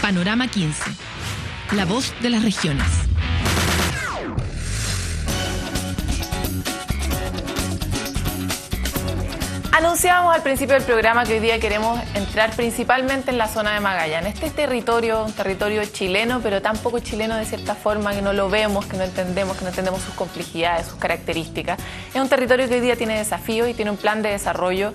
Panorama 15, la voz de las regiones. Anunciábamos al principio del programa que hoy día queremos entrar principalmente en la zona de Magallanes. Este territorio, un territorio chileno, pero tan poco chileno de cierta forma que no lo vemos, que no entendemos sus complejidades, sus características. Es un territorio que hoy día tiene desafíos y tiene un plan de desarrollo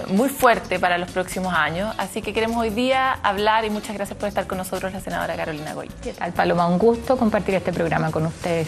muy fuerte para los próximos años. Así que queremos hoy día hablar, y muchas gracias por estar con nosotros, la senadora Carolina Goy. ¿Qué tal, Paloma? Un gusto compartir este programa con ustedes.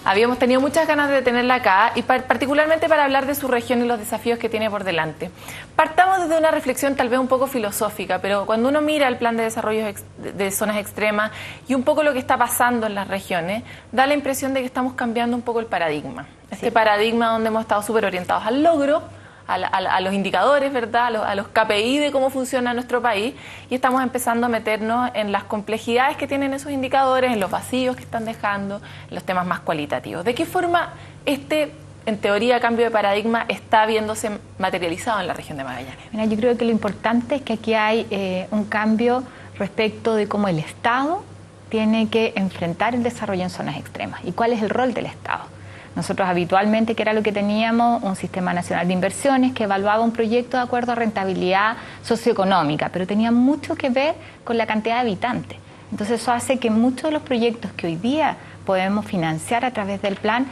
Habíamos tenido muchas ganas de tenerla acá, y particularmente para hablar de su región y los desafíos que tiene por delante. Partamos desde una reflexión tal vez un poco filosófica, pero cuando uno mira el plan de desarrollo de zonas extremas y un poco lo que está pasando en las regiones, da la impresión de que estamos cambiando un poco el paradigma. Este paradigma donde hemos estado súper orientados al logro, a los indicadores, ¿verdad? A los KPI de cómo funciona nuestro país, y estamos empezando a meternos en las complejidades que tienen esos indicadores, en los vacíos que están dejando, en los temas más cualitativos. ¿De qué forma en teoría, cambio de paradigma está viéndose materializado en la región de Magallanes? Mira, yo creo que lo importante es que aquí hay un cambio respecto de cómo el Estado tiene que enfrentar el desarrollo en zonas extremas y cuál es el rol del Estado. Nosotros habitualmente, que era lo que teníamos, un sistema nacional de inversiones que evaluaba un proyecto de acuerdo a rentabilidad socioeconómica, pero tenía mucho que ver con la cantidad de habitantes. Entonces eso hace que muchos de los proyectos que hoy día podemos financiar a través del plan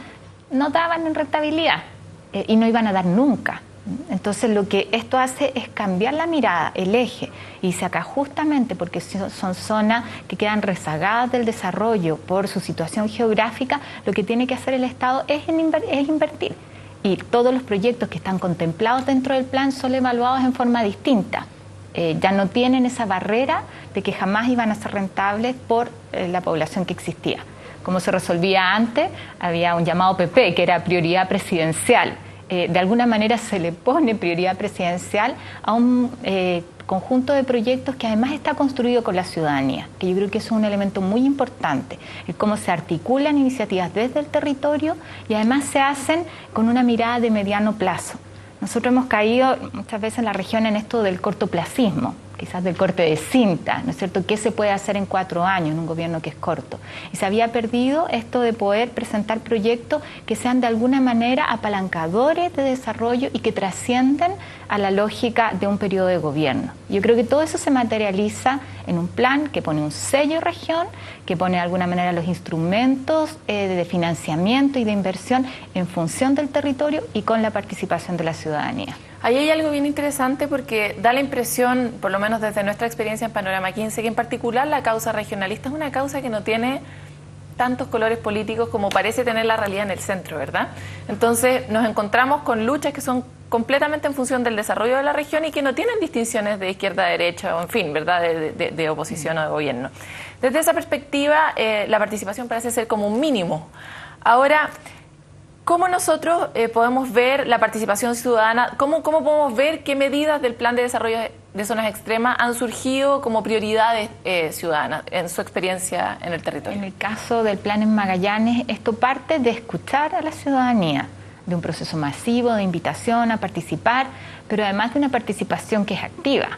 no daban en rentabilidad y no iban a dar nunca. Entonces lo que esto hace es cambiar la mirada, el eje, y se acá justamente porque son zonas que quedan rezagadas del desarrollo por su situación geográfica. Lo que tiene que hacer el Estado es invertir, y todos los proyectos que están contemplados dentro del plan son evaluados en forma distinta. Ya no tienen esa barrera de que jamás iban a ser rentables por la población que existía. Como se resolvía antes, había un llamado PP, que era prioridad presidencial. De alguna manera se le pone prioridad presidencial a un conjunto de proyectos que además está construido con la ciudadanía, que yo creo que eso es un elemento muy importante, el cómo se articulan iniciativas desde el territorio y además se hacen con una mirada de mediano plazo. Nosotros hemos caído muchas veces en la región en esto del cortoplacismo, quizás del corte de cinta, ¿no es cierto? ¿Qué se puede hacer en 4 años en un gobierno que es corto? Y se había perdido esto de poder presentar proyectos que sean de alguna manera apalancadores de desarrollo y que trasciendan a la lógica de un periodo de gobierno. Yo creo que todo eso se materializa en un plan que pone un sello región, que pone de alguna manera los instrumentos de financiamiento y de inversión en función del territorio y con la participación de la ciudadanía. Ahí hay algo bien interesante porque da la impresión, por lo menos desde nuestra experiencia en Panorama 15, que en particular la causa regionalista es una causa que no tiene tantos colores políticos como parece tener la realidad en el centro, ¿verdad? Entonces nos encontramos con luchas que son completamente en función del desarrollo de la región y que no tienen distinciones de izquierda a derecha o, en fin, ¿verdad?, de oposición o de gobierno. Desde esa perspectiva, la participación parece ser como un mínimo. Ahora, ¿cómo nosotros podemos ver la participación ciudadana? ¿Cómo podemos ver qué medidas del plan de desarrollo de zonas extremas han surgido como prioridades ciudadanas en su experiencia en el territorio? En el caso del plan en Magallanes, esto parte de escuchar a la ciudadanía, de un proceso masivo de invitación a participar, pero además de una participación que es activa.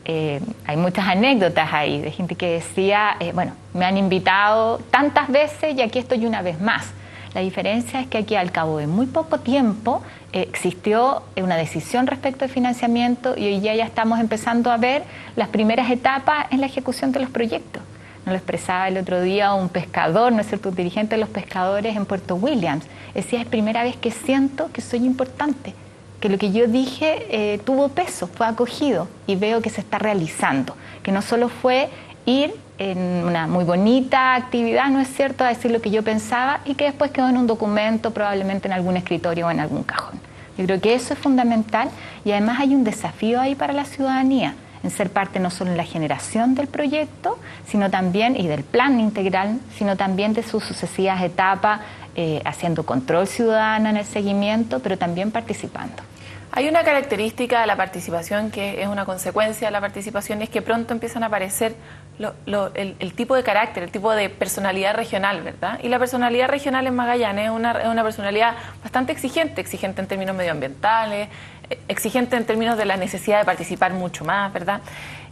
Hay muchas anécdotas ahí de gente que decía, bueno, me han invitado tantas veces y aquí estoy una vez más. La diferencia es que aquí, al cabo de muy poco tiempo, existió una decisión respecto al financiamiento y hoy ya estamos empezando a ver las primeras etapas en la ejecución de los proyectos. Nos lo expresaba el otro día un pescador, ¿no es cierto?, un dirigente de los pescadores en Puerto Williams. Decía, es primera vez que siento que soy importante, que lo que yo dije tuvo peso, fue acogido y veo que se está realizando, que no solo fue ir en una muy bonita actividad, ¿no es cierto?, a decir lo que yo pensaba y que después quedó en un documento, probablemente en algún escritorio o en algún cajón. Yo creo que eso es fundamental y además hay un desafío ahí para la ciudadanía, en ser parte no solo en la generación del proyecto, sino también, y del plan integral, sino también de sus sucesivas etapas, haciendo control ciudadano en el seguimiento, pero también participando. Hay una característica de la participación que es una consecuencia de la participación, y es que pronto empiezan a aparecer el tipo de carácter, el tipo de personalidad regional, ¿verdad? Y la personalidad regional en Magallanes es una personalidad bastante exigente en términos medioambientales, exigente en términos de la necesidad de participar mucho más, ¿verdad?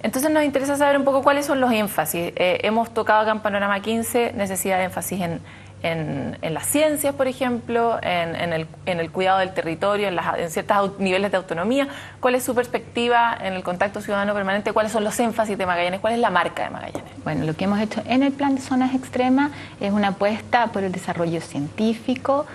Entonces nos interesa saber un poco cuáles son los énfasis. Hemos tocado acá en Panorama 15 necesidad de énfasis en las ciencias, por ejemplo, en el cuidado del territorio, en ciertos niveles de autonomía. ¿Cuál es su perspectiva en el contacto ciudadano permanente? ¿Cuál son los énfasis de Magallanes? ¿Cuál es la marca de Magallanes? Bueno, lo que hemos hecho en el plan de zonas extremas es una apuesta por el desarrollo científico,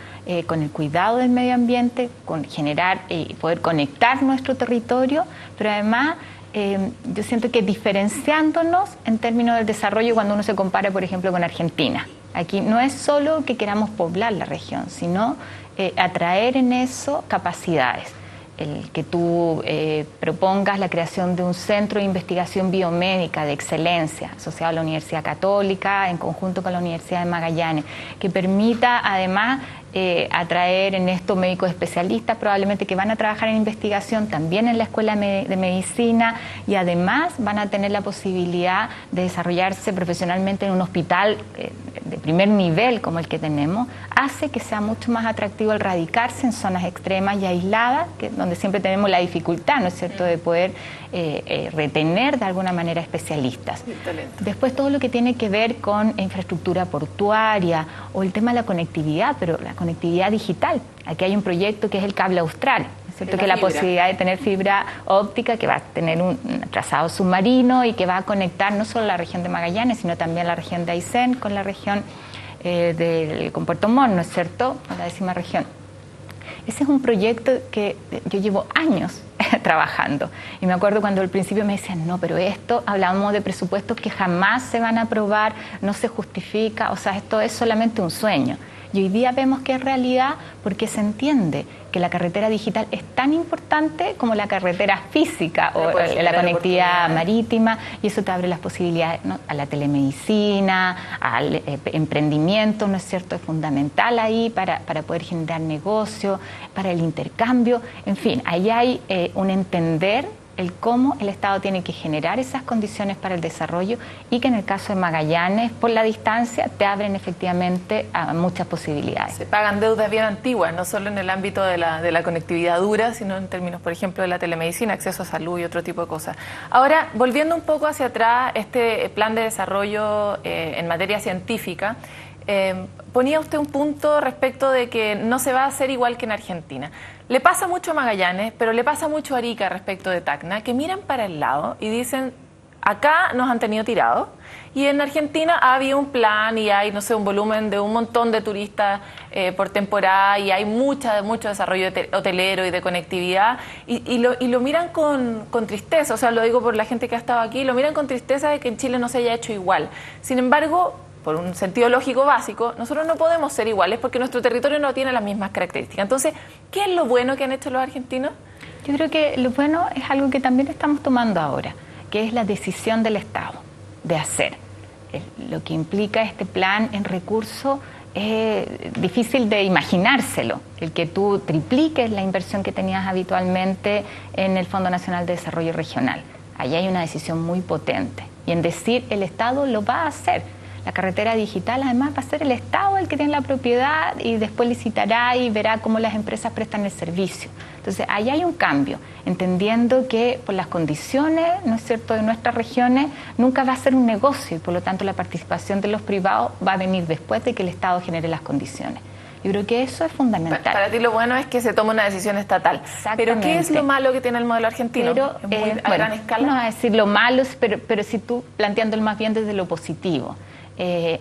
con el cuidado del medio ambiente, con generar y poder conectar nuestro territorio, pero además yo siento que diferenciándonos en términos del desarrollo cuando uno se compara, por ejemplo, con Argentina. Aquí no es solo que queramos poblar la región, sino atraer en eso capacidades. El que tú propongas la creación de un centro de investigación biomédica de excelencia asociado a la Universidad Católica en conjunto con la Universidad de Magallanes, que permita además atraer en esto médicos especialistas probablemente que van a trabajar en investigación también en la Escuela de Medicina y además van a tener la posibilidad de desarrollarse profesionalmente en un hospital de primer nivel como el que tenemos, hace que sea mucho más atractivo el radicarse en zonas extremas y aisladas, donde siempre tenemos la dificultad, ¿no es cierto?, de poder retener de alguna manera especialistas. Después todo lo que tiene que ver con infraestructura portuaria o el tema de la conectividad, pero la conectividad digital. Aquí hay un proyecto que es el Cable Austral, ¿no es cierto?, que es la posibilidad de tener fibra óptica que va a tener un trazado submarino y que va a conectar no solo la región de Magallanes, sino también la región de Aysén con la región con Puerto Montt, ¿no es cierto?, con la 10ª región. Ese es un proyecto que yo llevo años trabajando. Y me acuerdo cuando al principio me decían, no, pero esto, hablábamos de presupuestos que jamás se van a aprobar, no se justifica, o sea, esto es solamente un sueño. Y hoy día vemos que es realidad porque se entiende que la carretera digital es tan importante como la carretera física o la conectividad marítima, y eso te abre las posibilidades, ¿no?, a la telemedicina, al emprendimiento, ¿no es cierto?, es fundamental ahí para poder generar negocio, para el intercambio, en fin, ahí hay un entender el cómo el Estado tiene que generar esas condiciones para el desarrollo y que en el caso de Magallanes, por la distancia, te abren efectivamente a muchas posibilidades. Se pagan deudas bien antiguas, no solo en el ámbito de la conectividad dura, sino en términos, por ejemplo, de la telemedicina, acceso a salud y otro tipo de cosas. Ahora, volviendo un poco hacia atrás, este plan de desarrollo en materia científica, ponía usted un punto respecto de que no se va a hacer igual que en Argentina. Le pasa mucho a Magallanes, pero le pasa mucho a Arica respecto de Tacna, que miran para el lado y dicen, acá nos han tenido tirados, y en Argentina había un plan y hay, no sé, un volumen de un montón de turistas por temporada y hay mucho desarrollo hotelero y de conectividad, y lo miran con tristeza, o sea, lo digo por la gente que ha estado aquí, lo miran con tristeza de que en Chile no se haya hecho igual. Sin embargo, por un sentido lógico básico, nosotros no podemos ser iguales porque nuestro territorio no tiene las mismas características. Entonces, ¿qué es lo bueno que han hecho los argentinos? Yo creo que lo bueno es algo que también estamos tomando ahora, que es la decisión del Estado de hacer. Lo que implica este plan en recursos es difícil de imaginárselo, el que tú tripliques la inversión que tenías habitualmente en el Fondo Nacional de Desarrollo Regional. Allí hay una decisión muy potente y en decir el Estado lo va a hacer. La carretera digital además va a ser el Estado el que tiene la propiedad y después licitará y verá cómo las empresas prestan el servicio. Entonces, ahí hay un cambio, entendiendo que por las condiciones, ¿no es cierto?, de nuestras regiones, nunca va a ser un negocio y por lo tanto la participación de los privados va a venir después de que el Estado genere las condiciones. Yo creo que eso es fundamental. Para ti lo bueno es que se tome una decisión estatal. Pero ¿qué es lo malo que tiene el modelo argentino? A gran escala. No voy a decir lo malo, pero si tú planteándolo más bien desde lo positivo.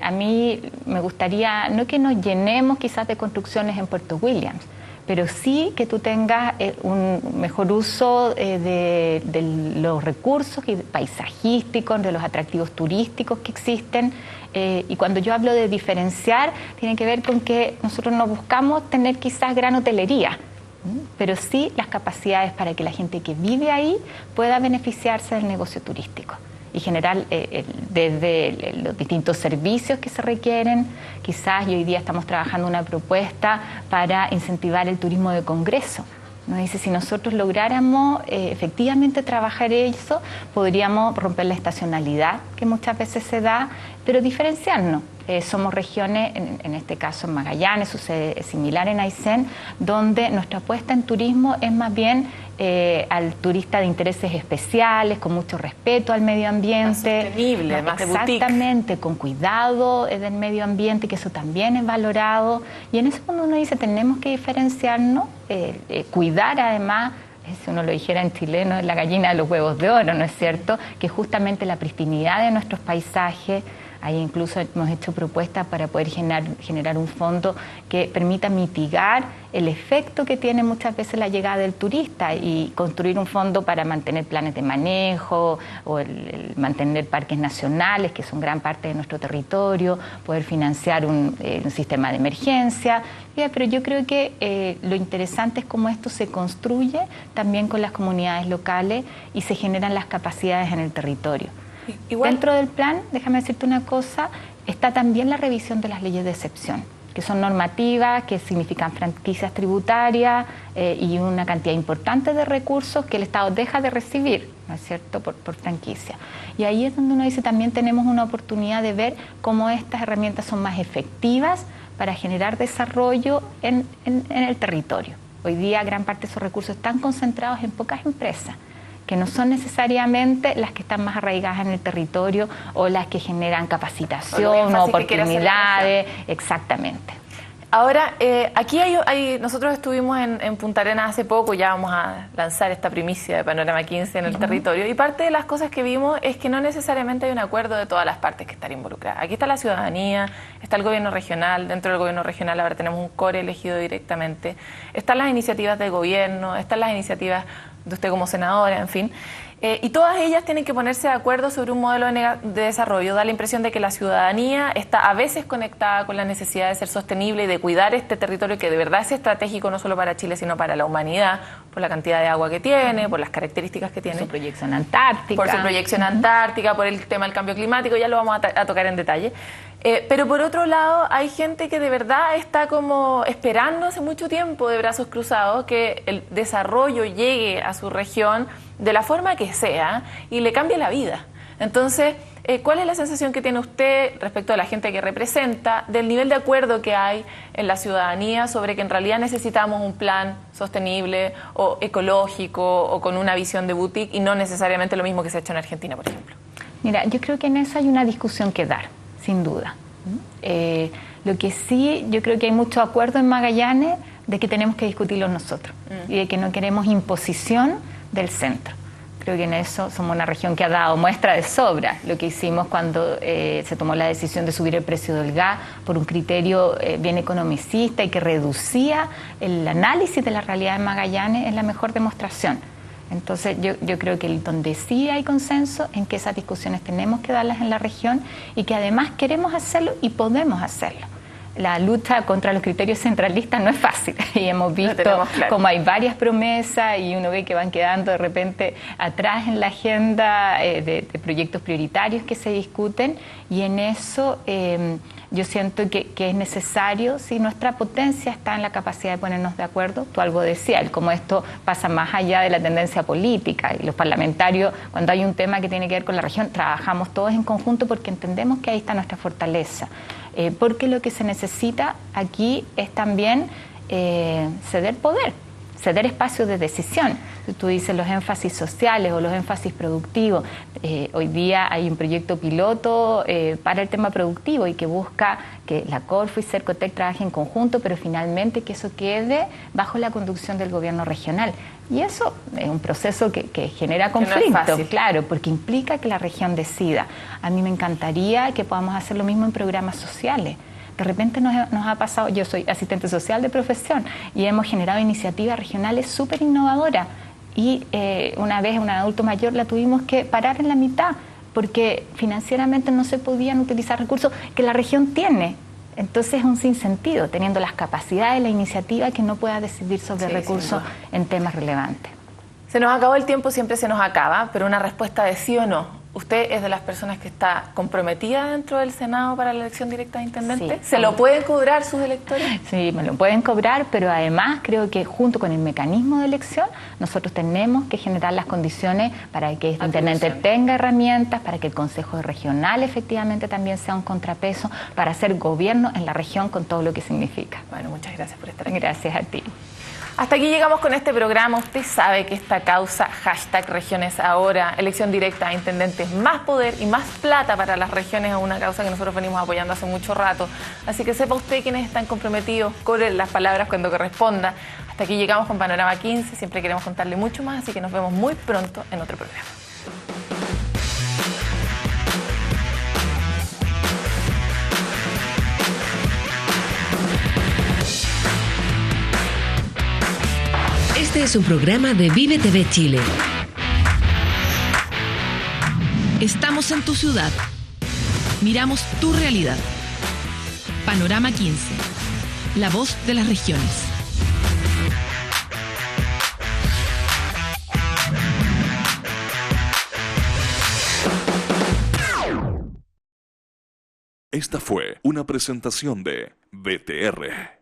A mí me gustaría, no que nos llenemos quizás de construcciones en Puerto Williams, pero sí que tú tengas un mejor uso de los recursos paisajísticos, de los atractivos turísticos que existen. Y cuando yo hablo de diferenciar, tiene que ver con que nosotros no buscamos tener quizás gran hotelería, pero sí las capacidades para que la gente que vive ahí pueda beneficiarse del negocio turístico y generar desde los distintos servicios que se requieren. Quizás y hoy día estamos trabajando una propuesta para incentivar el turismo de congreso. Nos dice, si nosotros lográramos efectivamente trabajar eso, podríamos romper la estacionalidad que muchas veces se da, pero diferenciarnos somos regiones, en este caso en Magallanes, sucede similar en Aysén, donde nuestra apuesta en turismo es más bien al turista de intereses especiales, con mucho respeto al medio ambiente. Más sostenible, más de boutique. Exactamente, con cuidado del medio ambiente, que eso también es valorado. Y en eso cuando uno dice tenemos que diferenciarnos, cuidar además, si uno lo dijera en chileno, es la gallina de los huevos de oro, ¿no es cierto? Que justamente la pristinidad de nuestros paisajes. Ahí incluso hemos hecho propuestas para poder generar un fondo que permita mitigar el efecto que tiene muchas veces la llegada del turista y construir un fondo para mantener planes de manejo o el mantener parques nacionales, que son gran parte de nuestro territorio, poder financiar un sistema de emergencia. Pero yo creo que lo interesante es cómo esto se construye también con las comunidades locales y se generan las capacidades en el territorio. Igual, dentro del plan, déjame decirte una cosa, está también la revisión de las leyes de excepción, que son normativas, que significan franquicias tributarias y una cantidad importante de recursos que el Estado deja de recibir, ¿no es cierto?, por franquicia. Y ahí es donde uno dice, también tenemos una oportunidad de ver cómo estas herramientas son más efectivas para generar desarrollo en el territorio. Hoy día gran parte de esos recursos están concentrados en pocas empresas, que no son necesariamente las que están más arraigadas en el territorio o las que generan capacitación o oportunidades. Exactamente. Ahora, aquí nosotros estuvimos en Punta Arenas hace poco, ya vamos a lanzar esta primicia de Panorama 15 en el territorio, y parte de las cosas que vimos es que no necesariamente hay un acuerdo de todas las partes que están involucradas. Aquí está la ciudadanía, está el gobierno regional, dentro del gobierno regional ahora tenemos un core elegido directamente, están las iniciativas del gobierno, están las iniciativas de usted como senadora, en fin, y todas ellas tienen que ponerse de acuerdo sobre un modelo de desarrollo. Da la impresión de que la ciudadanía está a veces conectada con la necesidad de ser sostenible y de cuidar este territorio que de verdad es estratégico no solo para Chile, sino para la humanidad, por la cantidad de agua que tiene, por las características que tiene. Su proyección antártica. Por su proyección antártica, por el tema del cambio climático, ya lo vamos a tocar en detalle. Pero por otro lado, hay gente que de verdad está como esperando hace mucho tiempo de brazos cruzados que el desarrollo llegue a su región de la forma que sea y le cambie la vida. Entonces, ¿cuál es la sensación que tiene usted respecto a la gente que representa, del nivel de acuerdo que hay en la ciudadanía sobre que en realidad necesitamos un plan sostenible o ecológico o con una visión de boutique y no necesariamente lo mismo que se ha hecho en Argentina, por ejemplo? Mira, yo creo que en eso hay una discusión que dar, sin duda. Lo que sí, yo creo que hay mucho acuerdo en Magallanes de que tenemos que discutirlo nosotros y de que no queremos imposición del centro. Creo que en eso somos una región que ha dado muestra de sobra lo que hicimos cuando se tomó la decisión de subir el precio del gas por un criterio bien economicista y que reducía el análisis de la realidad de Magallanes. Es la mejor demostración. Entonces yo creo que donde sí hay consenso en que esas discusiones tenemos que darlas en la región y que además queremos hacerlo y podemos hacerlo. La lucha contra los criterios centralistas no es fácil y hemos visto como hay varias promesas y uno ve que van quedando de repente atrás en la agenda de proyectos prioritarios que se discuten, y en eso yo siento que es necesario, si nuestra potencia está en la capacidad de ponernos de acuerdo. Tú algo decías, como esto pasa más allá de la tendencia política, y los parlamentarios, cuando hay un tema que tiene que ver con la región, trabajamos todos en conjunto porque entendemos que ahí está nuestra fortaleza. Porque lo que se necesita aquí es también ceder poder, ceder espacios de decisión. Tú dices los énfasis sociales o los énfasis productivos. Hoy día hay un proyecto piloto para el tema productivo y que busca que la Corfo y Cercotec trabajen en conjunto, pero finalmente que eso quede bajo la conducción del gobierno regional. Y eso es un proceso que genera conflicto, no, claro, porque implica que la región decida. A mí me encantaría que podamos hacer lo mismo en programas sociales. De repente nos ha pasado, yo soy asistente social de profesión y hemos generado iniciativas regionales súper innovadoras, y una vez un adulto mayor la tuvimos que parar en la mitad porque financieramente no se podían utilizar recursos que la región tiene. Entonces es un sinsentido, teniendo las capacidades de la iniciativa, que no pueda decidir sobre recursos en temas relevantes. Se nos acabó el tiempo, siempre se nos acaba, pero una respuesta de sí o no. ¿Usted es de las personas que está comprometida dentro del Senado para la elección directa de intendente? Sí. ¿Se lo pueden cobrar sus electores? Sí, me lo pueden cobrar, pero además creo que junto con el mecanismo de elección nosotros tenemos que generar las condiciones para que este intendente tenga herramientas, para que el Consejo Regional efectivamente también sea un contrapeso, para hacer gobierno en la región con todo lo que significa. Bueno, muchas gracias por estar aquí. Gracias a ti. Hasta aquí llegamos con este programa. Usted sabe que esta causa, #regiones ahora, elección directa a intendentes, más poder y más plata para las regiones, es una causa que nosotros venimos apoyando hace mucho rato. Así que sepa usted quiénes están comprometidos, cobren las palabras cuando corresponda. Hasta aquí llegamos con Panorama 15. Siempre queremos contarle mucho más, así que nos vemos muy pronto en otro programa. Este es un programa de Vive TV Chile. Estamos en tu ciudad. Miramos tu realidad. Panorama 15. La voz de las regiones. Esta fue una presentación de BTR.